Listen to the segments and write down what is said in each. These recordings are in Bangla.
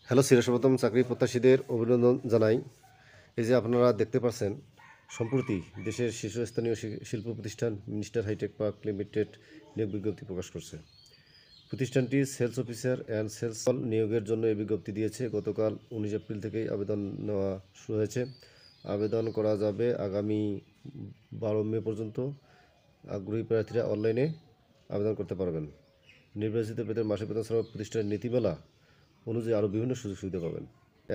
হ্যালো, চিরসর্বপ্রথম চাকরি প্রত্যাশীদের অভিনন্দন জানাই। এই যে আপনারা দেখতে পাচ্ছেন, সম্প্রতি দেশের শীর্ষস্থানীয় শিল্প প্রতিষ্ঠান মিনিস্টার হাইটেক পার্ক লিমিটেড নিয়োগ বিজ্ঞপ্তি প্রকাশ করছে। প্রতিষ্ঠানটি সেলস অফিসার অ্যান্ড সেলস নিয়োগের জন্য এই বিজ্ঞপ্তি দিয়েছে। গতকাল 19 এপ্রিল থেকেই আবেদন নেওয়া শুরু হয়েছে। আবেদন করা যাবে আগামী 12 মে পর্যন্ত। আগ্রহী প্রার্থীরা অনলাইনে আবেদন করতে পারবেন। নির্বাচিত প্রার্থীদের মাসিক বেতন ছাড়াও প্রতিষ্ঠানের নীতিমালা অনুযায়ী আরও বিভিন্ন সুযোগ সুবিধা পাবেন।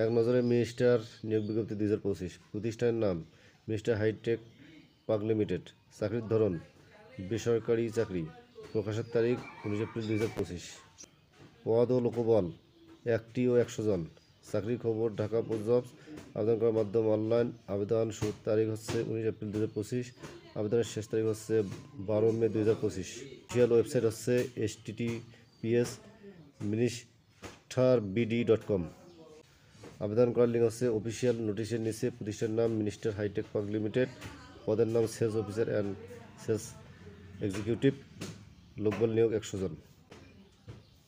এক নজরে মিনিস্টার নিয়োগ বিজ্ঞপ্তি 2025। প্রতিষ্ঠানের নাম মিনিস্টার হাইটেক পার্ক লিমিটেড। চাকরির ধরন বেসরকারি চাকরি। প্রকাশের তারিখ 19 এপ্রিল 2025। পদ ও লোকবল 1টি ও 100 জন। চাকরির খবর ঢাকা পোস্ট জবস। আবেদন করার মাধ্যম অনলাইন। আবেদন শুরুর তারিখ হচ্ছে 19 এপ্রিল 2025। আবেদনের শেষ তারিখ হচ্ছে 12 মে 2025। অফিসিয়াল ওয়েবসাইট হচ্ছে https://ministrbd.com। আবেদন করার লিঙ্ক হচ্ছে অফিসিয়াল নোটিশের নিচে। প্রতিষ্ঠানের নাম মিনিস্টার হাইটেক পার্ক লিমিটেড। পদের নাম sales officer and sales executive. লোকবল নিয়োগ 100 জন।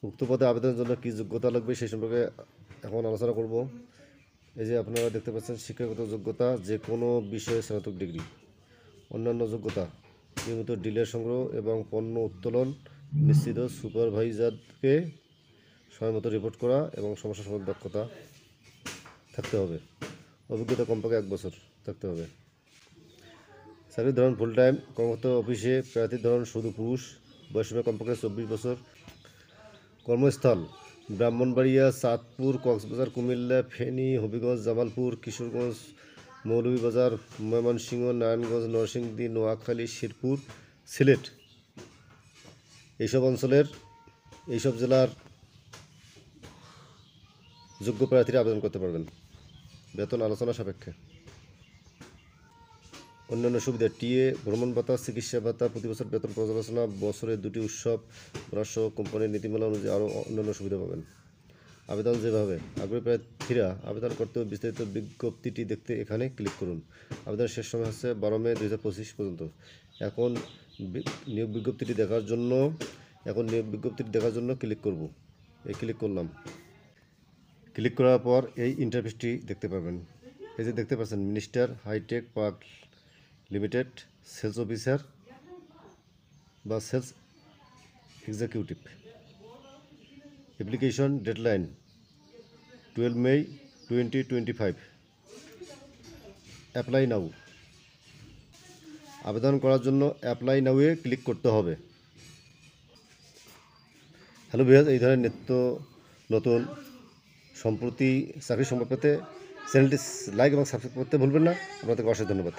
উক্ত পদে আবেদনের জন্য কী যোগ্যতা লাগবে সেই সম্পর্কে এখন আলোচনা করব। এই যে আপনারা দেখতে পাচ্ছেন, শিক্ষাগত যোগ্যতা যে কোনো বিষয়ে স্নাতক ডিগ্রি। অন্যান্য যোগ্যতা নিয়মিত ডিলার সংগ্রহ এবং পণ্য উত্তোলন নিশ্চিত। সুপারভাইজারকে সময়মতো রিপোর্ট করা এবং সমস্যা সমাধান দক্ষতা থাকতে হবে। অভিজ্ঞতা কমপক্ষে 1 বছর থাকতে হবে। চাকরির ধরন ফুল টাইম। কর্মরত অফিসে। প্রার্থীর ধরন শুধু পুরুষ। বয়সসীমা কমপক্ষে 24 বছর। কর্মস্থল ব্রাহ্মণবাড়িয়া, চাঁদপুর, কক্সবাজার, কুমিল্লা, ফেনী, হবিগঞ্জ, জামালপুর, কিশোরগঞ্জ, মৌলভীবাজার, ময়মনসিংহ, নারায়ণগঞ্জ, নরসিংদী, নোয়াখালী, শেরপুর, সিলেট এইসব জেলার যোগ্য প্রার্থীরা আবেদন করতে পারবেন। বেতন আলোচনা সাপেক্ষে। অন্যান্য সুবিধা টিএ, ভ্রমণ ভাতা, চিকিৎসা ভাতা, প্রতি বছর বেতন পর্যালোচনা, বছরে 2টি উৎসব সহ কোম্পানির নীতিমালা অনুযায়ী আরও অন্যান্য সুবিধা পাবেন। আবেদন যেভাবে। আগ্রহী প্রার্থীরা আবেদন করতে ও বিস্তারিত বিজ্ঞপ্তিটি দেখতে এখানে ক্লিক করুন। আবেদনের শেষ সময় হচ্ছে 12 মে 2025 পর্যন্ত। এখন নিয়োগ বিজ্ঞপ্তিটি দেখার জন্য ক্লিক করব। ক্লিক করলাম। ক্লিক করার পর এই ইন্টারফেসটি দেখতে পাবেন। এই যে দেখতে পাচ্ছেন, Minister Hitech Park Limited sales officer বা sales executive. Application deadline 12 May 2025। Apply now. আবেদন করার জন্য অ্যাপ্লাই নাও-এ ক্লিক করতে হবে। হ্যালো ভিউয়ার্স, এই ধরনের নিত্য নতুন সম্প্রতি চাকরি সংবাদ পেতে চ্যানেলটি লাইক এবং সাবস্ক্রাইব করতে ভুলবেন না। আপনাদেরকে অশেষ ধন্যবাদ।